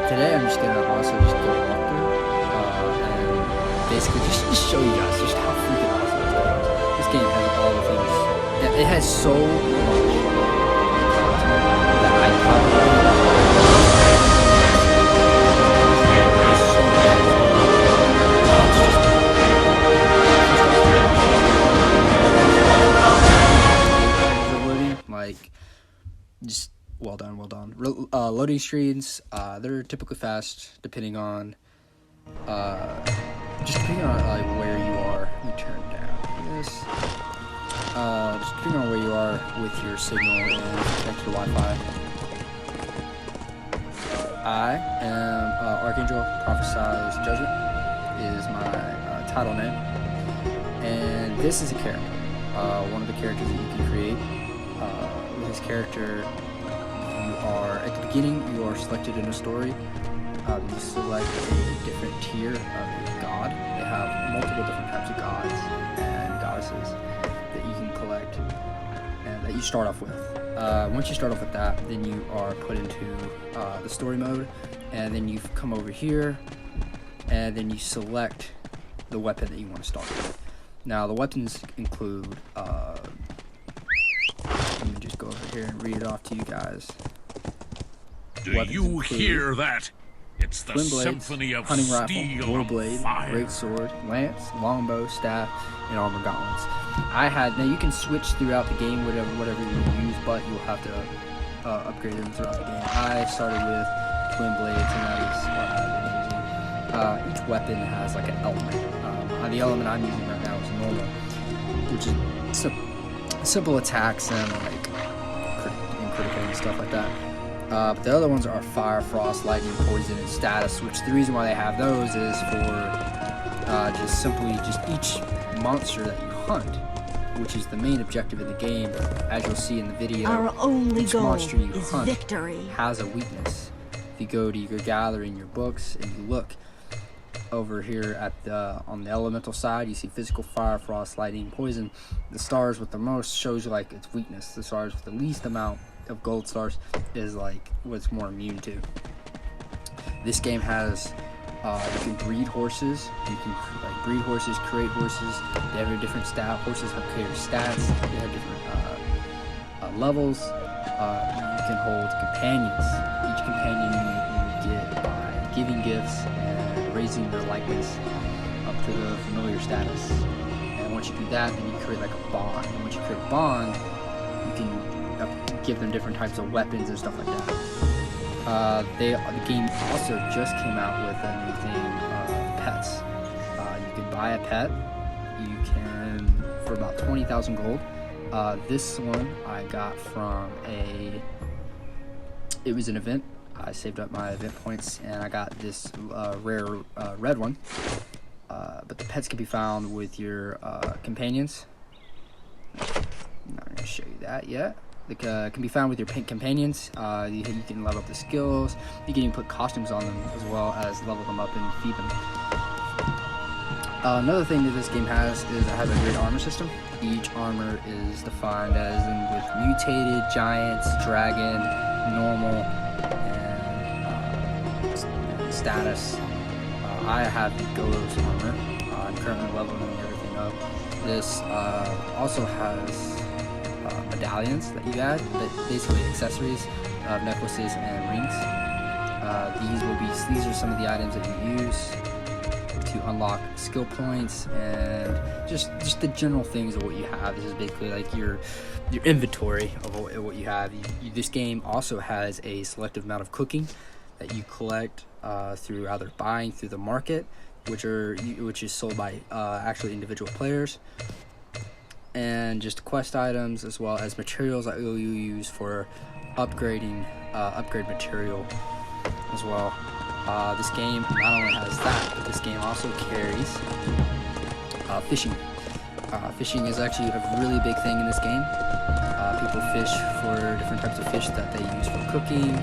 today I'm just gonna also just do a walkthrough, and basically just show you guys just how freaking awesome this game is. This game has all the things. It has so much content that I probably. Like, just well done. Loading screens, they're typically fast, depending on like where you are. Let me turn down this. Just depending on where you are with your signal and connect to the Wi-Fi. I am Archangel Prophesies Judgment is my title name, and this is a character. One of the characters that you can create. With this character, you are at the beginning. You are selected in a story. You select a different tier of a god. They have multiple different types of gods and goddesses that you can collect and that you start off with. Once you start off with that, then you are put into the story mode, and then you come over here, and then you select the weapon that you want to start with. Now, the weapons include. Let me just go over here and read it off to you guys. Do you hear that? It's the twin blades, symphony of hunting steel rifle, war blade, great sword, lance, longbow, staff, and armor gauntlets. Now you can switch throughout the game, whatever you use, but you'll have to upgrade them throughout the game. I started with twin blades, and that is what I've been using. Each weapon has like an element. The element I'm using right now is normal, which is simple attacks and like critical and stuff like that. But the other ones are fire, frost, lightning, poison, and status, which the reason why they have those is for just simply each monster that you hunt, which is the main objective of the game. As you'll see in the video, our only each goal monster you is hunt victory. has a weakness. If you go to your gathering, your books, and you look over here at on the elemental side, you see physical, fire, frost, lightning, poison. The stars with the most shows you like its weakness. The stars with the least amount of gold stars is like what's more immune to. This game has you can breed horses. You can like breed horses, create horses. They have a different stat. Horses have created stats. They have different levels. You can hold companions. Each companion you get by giving gifts and raising their likeness up to the familiar status. And once you do that, then you create like a bond. And once you create a bond, you can give them different types of weapons and stuff like that. The game also just came out with a new thing, pets. You can buy a pet. You can for about 20,000 gold. This one I got from it was an event. I saved up my event points and I got this rare red one. But the pets can be found with your companions. I'm not going to show you that yet. They can be found with your companions. You can level up the skills. You can even put costumes on them as well as level them up and feed them. Another thing that this game has is it has a great armor system. Each armor is defined as in with mutated, giants, dragon, normal, and status. I have the Golos armor. I'm currently leveling everything up. This also has medallions that you add, but basically accessories, necklaces and rings. These are some of the items that you use to unlock skill points and just the general things of what you have. This is basically like your inventory of what you have. This game also has a selective amount of cooking that you collect through either buying through the market, which is sold by actually individual players, and just quest items as well as materials that you use for upgrading upgrade material as well. This game not only has that, but this game also carries fishing. Fishing is actually a really big thing in this game. People fish for different types of fish that they use for cooking,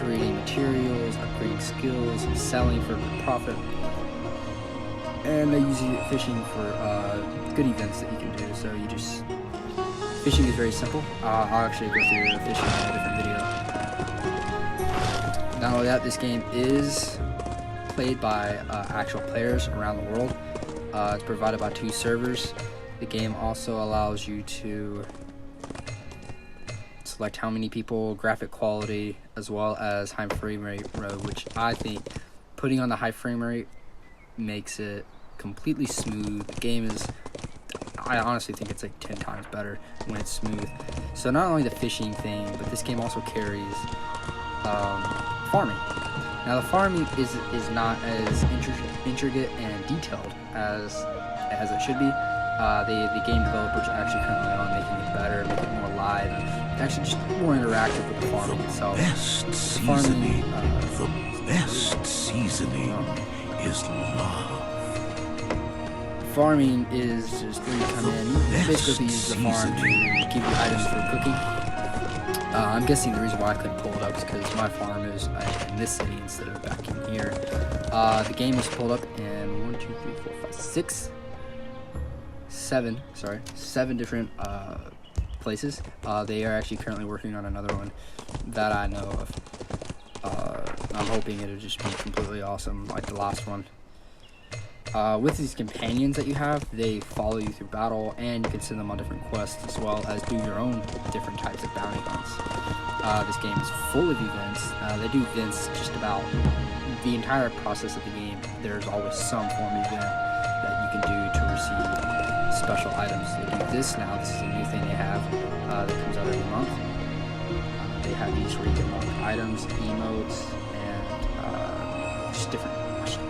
creating materials, upgrading skills, selling for good profit. And they use fishing for good events that you can do. So fishing is very simple. I'll actually go through fishing in a different video. Not only that, this game is played by actual players around the world. It's provided by 2 servers. The game also allows you to select how many people, graphic quality, as well as high frame rate mode, which I think putting on the high frame rate makes it completely smooth. The game is, I honestly think it's like 10 times better when it's smooth. So not only the fishing thing, but this game also carries farming. Now the farming is not as intricate and detailed as it should be. The game developers are actually currently on making it better, making it more live, actually just more interactive with the farming itself. The best seasoning is love. Farming is just where you come in. You basically use the farm to give you items for cooking. I'm guessing the reason why I couldn't pull it up is because my farm is in this city instead of back in here. The game was pulled up in 7 different places. They are actually currently working on another one that I know of. I'm hoping it'll just be completely awesome like the last one. With these companions that you have, they follow you through battle, and you can send them on different quests as well as do your own different types of bounty hunts. This game is full of events. They do events just about the entire process of the game. There's always some form of event that you can do to receive special items. They do this now. This is a new thing they have that comes out every month. They have these where you can unlock items, emotes, and just different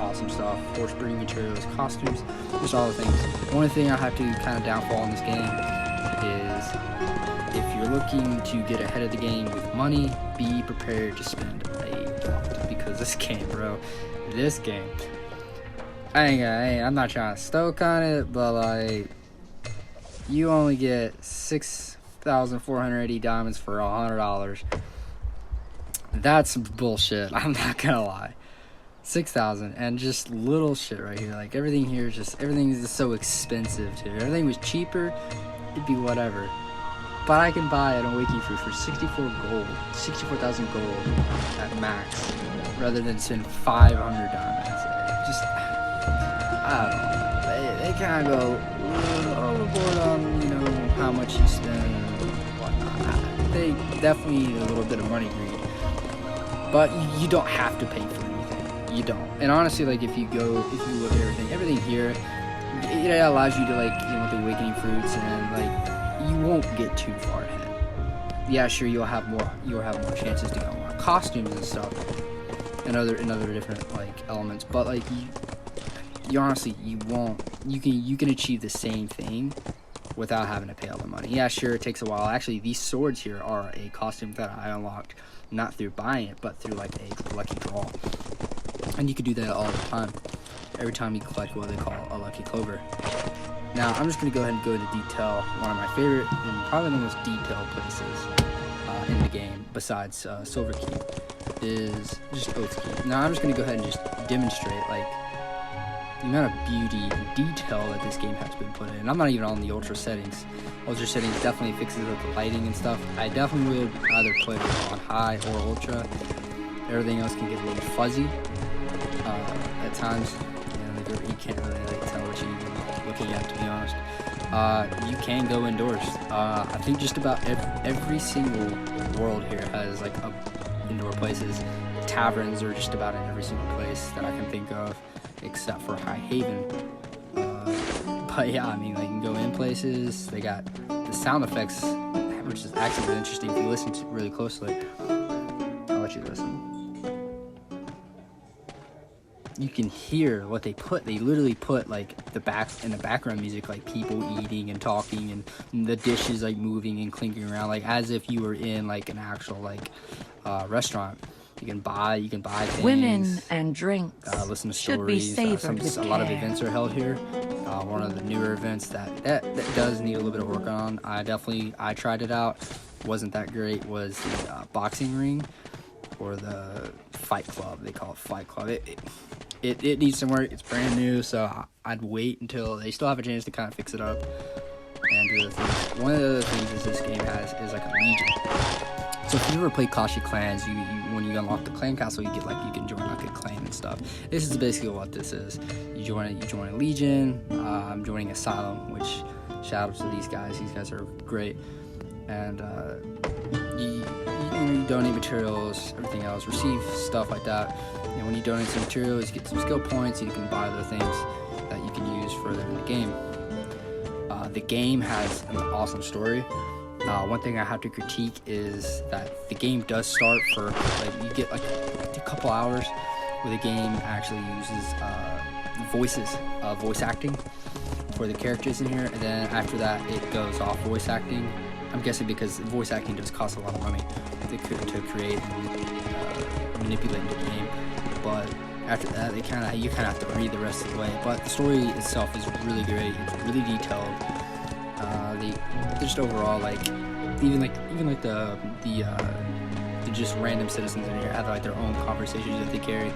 awesome stuff, horse breeding materials, costumes, just all the things. One thing I have to kind of downfall in this game is if you're looking to get ahead of the game with money, be prepared to spend a lot, because this game, bro, I'm not trying to stoke on it, but like, you only get 6,480 diamonds for $100. That's bullshit. I'm not gonna lie. 6,000 and just little shit right here. Like everything here is just so expensive too. If everything was cheaper, it'd be whatever. But I can buy an awakening fruit for 64,000 gold at max, rather than spend 500 diamonds. Just, I don't know. They kind of go a little overboard on, how much you spend and whatnot. They definitely need a little bit of money greed. But you don't have to pay for anything. You don't. And honestly, like, if you look at everything here, it allows you to, like, with the awakening fruits, and like, you won't get too far ahead. Yeah, sure, you'll have more chances to get more costumes and stuff, and other different like elements. But like, you honestly, you won't. You can achieve the same thing without having to pay all the money. Yeah, sure, it takes a while. Actually, these swords here are a costume that I unlocked not through buying it, but through like a lucky draw. And you can do that all the time. Every time you collect what they call a lucky clover. Now, I'm just going to go ahead and go into detail. One of my favorite and probably the most detailed places in the game, besides Silver Key, is just Oath Key. Now, I'm just going to go ahead and just demonstrate like the amount of beauty and detail that this game has been put in. And I'm not even on the ultra settings. Ultra settings definitely fixes up the lighting and stuff. I definitely would either play it on high or ultra. Everything else can get a little fuzzy at times. You can't really tell what you're looking at, to be honest. You can go indoors. I think just about every single world here has like indoor places. Taverns are just about in every single place that I can think of, except for High Haven. But yeah, I mean, like, you can go in places. They got the sound effects, which is actually really interesting if you listen to it really closely. I'll let you listen. You can hear what they put. They literally put like in the background music, like people eating and talking, and the dishes like moving and clinking around, like as if you were in like an actual like restaurant. You can buy things. Women and drinks listen to should be stories. savored with A lot of care. events are held here. One of the newer events that does need a little bit of work on. I tried it out. Wasn't that great. Was the boxing ring, or the fight club. They call it Fight Club. It needs some work. It's brand new, so I'd wait until they still have a chance to kind of fix it up and do the things. One of the other things is this game is like a legion. So if you ever play Clash of Clans, you when you unlock the clan castle, you get like you can join like a clan and stuff. This is basically what this is. You join a legion. I'm joining Asylum, which shout out to these guys. These guys are great. And you donate materials, everything else, receive stuff like that. And when you donate some materials, you get some skill points. You can buy other things that you can use further in the game. The game has an awesome story. One thing I have to critique is that the game does start for like you get like a couple hours where the game actually uses voice acting for the characters in here, and then after that it goes off voice acting. I'm guessing because voice acting does cost a lot of money to create and manipulate the game, but after that you kind of have to read the rest of the way. But the story itself is really great. It's really detailed. Just overall, like even the just random citizens in here have like their own conversations that they carry.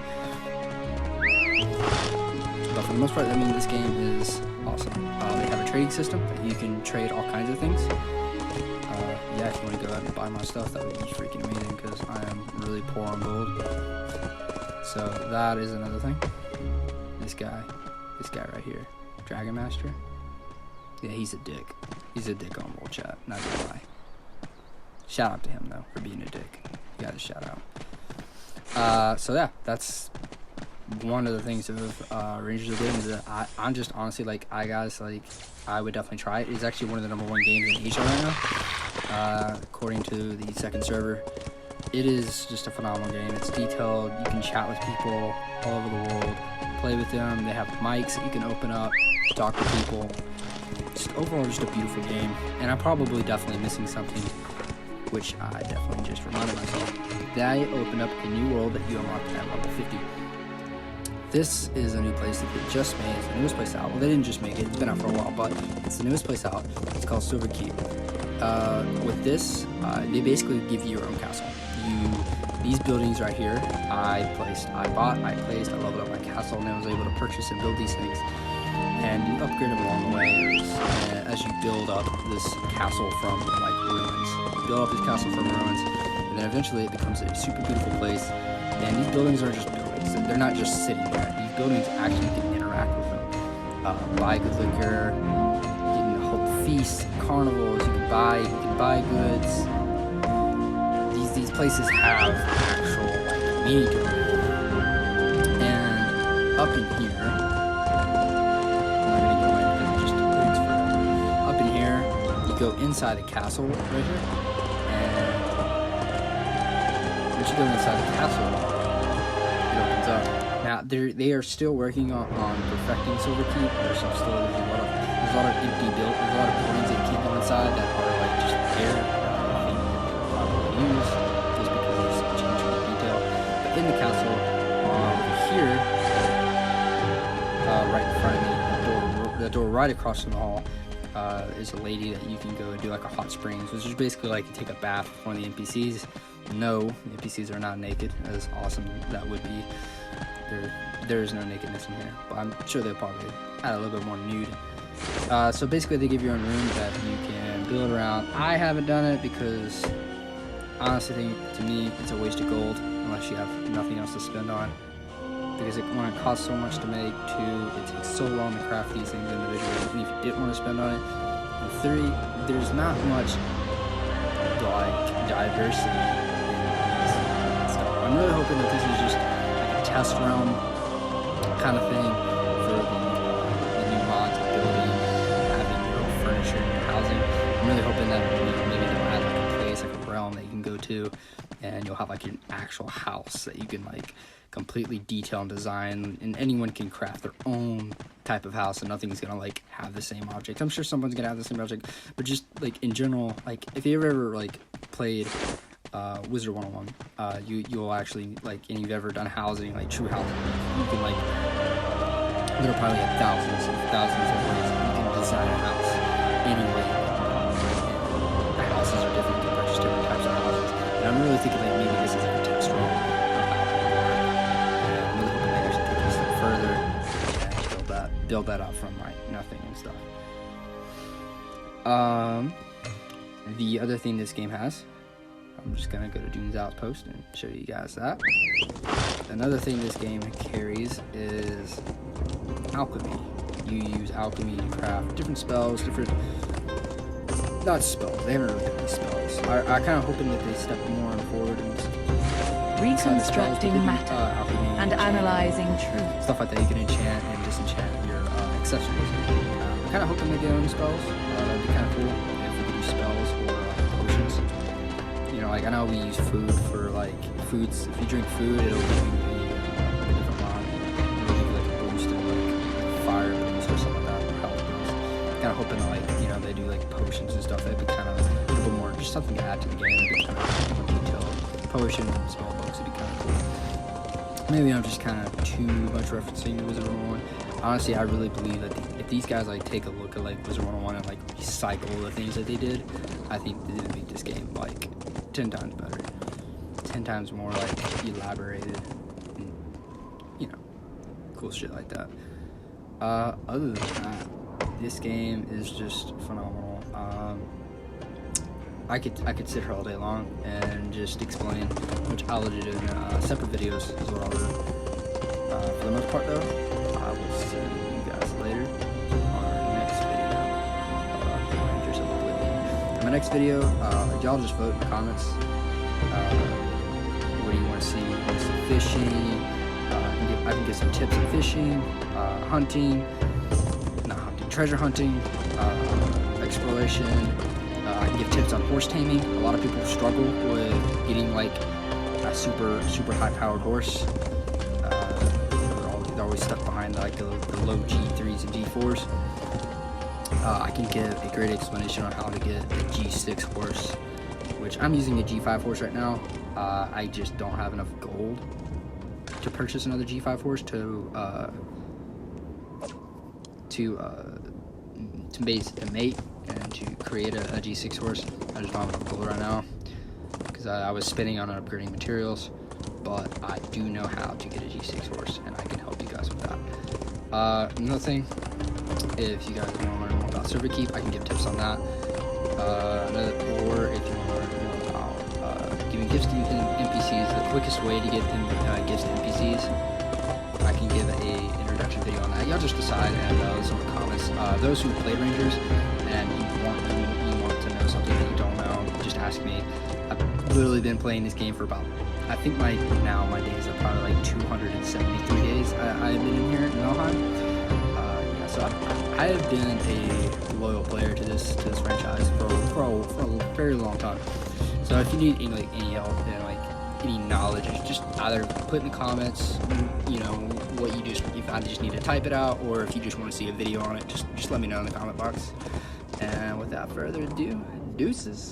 But for the most part, I mean, this game is awesome. They have a trading system that you can trade all kinds of things. Yeah, if you want to go out and buy my stuff, that would be freaking amazing because I am really poor on gold. So that is another thing. This guy right here, Dragon Master. Yeah, he's a dick. He's a dick on World Chat, not gonna lie. Shout out to him though for being a dick. You gotta shout out. So yeah, that's one of the things of Rangers of Oblivion is that I'm just honestly like I would definitely try it. It's actually one of the #1 games in Asia right now, according to the second server. It is just a phenomenal game. It's detailed. You can chat with people all over the world, play with them. They have mics that you can open up, talk to people. Just overall, just a beautiful game. And I'm probably definitely missing something, which I definitely just reminded myself. They opened up a new world that you unlocked at level 50. This is a new place that they just made. It's the newest place out. Well, they didn't just make it. It's been out for a while, but it's the newest place out. It's called Silver Keep. With this, they basically give you your own castle. These buildings right here, I placed, I leveled up my castle, and I was able to purchase and build these things. And you upgrade them along the way as you build up this castle from like ruins. You build up this castle from ruins, and then eventually it becomes a super beautiful place. And these buildings aren't just buildings; they're not just sitting there. These buildings actually can interact with them. Buy good liquor, you can hold feasts, carnivals. You can buy goods. These places have actual like meaning to them. And up in here. Go inside the castle right here, and once you go inside the castle, it opens up. Now they are still working on perfecting Silver Keep. There's a lot of empty buildings. There's a lot of buildings that keep them inside that are like just there. I think they probably use just because there's some change in the detail. But in the castle, over here, right in front of me, the door right across from the hall. Is a lady that you can go and do like a hot springs, which is basically like you take a bath with one of the NPCs. No, the NPCs are not naked, as awesome that would be. There is no nakedness in here, but I'm sure they'll probably add a little bit more nude. So basically they give you a room that you can build around. I haven't done it because honestly, to me, it's a waste of gold unless you have nothing else to spend on. Because when it costs so much to make, too, it takes so long to craft these things individually. And if you didn't want to spend on it, in theory, there's not much like diversity in these stuff. I'm really hoping that this is just like a test realm kind of thing for the new mods building, having your own furniture and housing. I'm really hoping that maybe they'll add like a place, like a realm that you can go to, and you'll have like an actual house that you can like completely detail and design, and anyone can craft their own type of house, and nothing's gonna like have the same object. I'm sure someone's gonna have the same object, but just like in general, like if you've ever like played Wizard 101, you'll actually like, and you've ever done housing, like true housing, you can like, there are probably like thousands of ways that you can design a house any way you want. And the houses are different, you can purchase different types of houses, and I'm really thinking like maybe this is like a test run. Further and build that up from like nothing and stuff. The other thing this game has I'm just gonna go to Dune's Outpost and show you guys that. Another thing this game carries is alchemy. You use alchemy to craft different spells, not spells, they haven't really done any spells. I kind of hoping that they step more forward and Reconstructing matter and analyzing truth. stuff like that. You can enchant and disenchant your accessories. I'm kind of hoping they get own spells. That'd be kind of cool if we could do spells or potions. You know, like I know we use food for like foods. If you drink food, it'll give you a different mod. It'll give you like a boost and like fire boost or something like that, or health boost. Kind of hoping that like they do like potions and stuff. That'd be kind of a little more just something to add to the game. It'd be kind of more detailed. Potions and spell books would be kind of cool. Maybe I'm just kind of too much referencing Wizard 101. Honestly, I really believe that if these guys like take a look at like Wizard 101 and like recycle the things that they did, I think they would make this game like 10 times better, 10 times more like elaborated, and, you know, cool shit like that. Other than that, this game is just phenomenal. I could sit here all day long and just explain, which I'll do in separate videos is what I'll do. For the most part though, I will see you guys later on our next video. Rangers of Oblivion. In my next video, y'all just vote in the comments. What do you want to see? You want to see fishing? I can get some tips on fishing, hunting, not hunting, treasure hunting, exploration. I can give tips on horse taming. A lot of people struggle with getting like a super high powered horse. They're always stuck behind like the low G3s and G4s. I can give a great explanation on how to get a G6 horse, which I'm using a G5 horse right now. I just don't have enough gold to purchase another G5 horse to mate and to create a G6 horse. I just don't have enough gold right now because I was spending on upgrading materials, but I do know how to get a G6 horse and I can help you guys with that. Another thing, if you guys want to learn more about server keep, I can give tips on that. Or if you want to learn more about giving gifts to NPCs, the quickest way to get gifts to NPCs, I can give a introduction video on that. Y'all just decide and leave some comments. Those who played Rangers and you want to know something that you don't know, just ask me. I've literally been playing this game for about, I think my days are probably like 273 days I've been in here in Valheim. Yeah, so I have been a loyal player to this franchise for a very long time. So if you need any help and like any knowledge, just either put in the comments, you know, what you just, if I just need to type it out, or if you just want to see a video on it, just let me know in the comment box. And without further ado, deuces.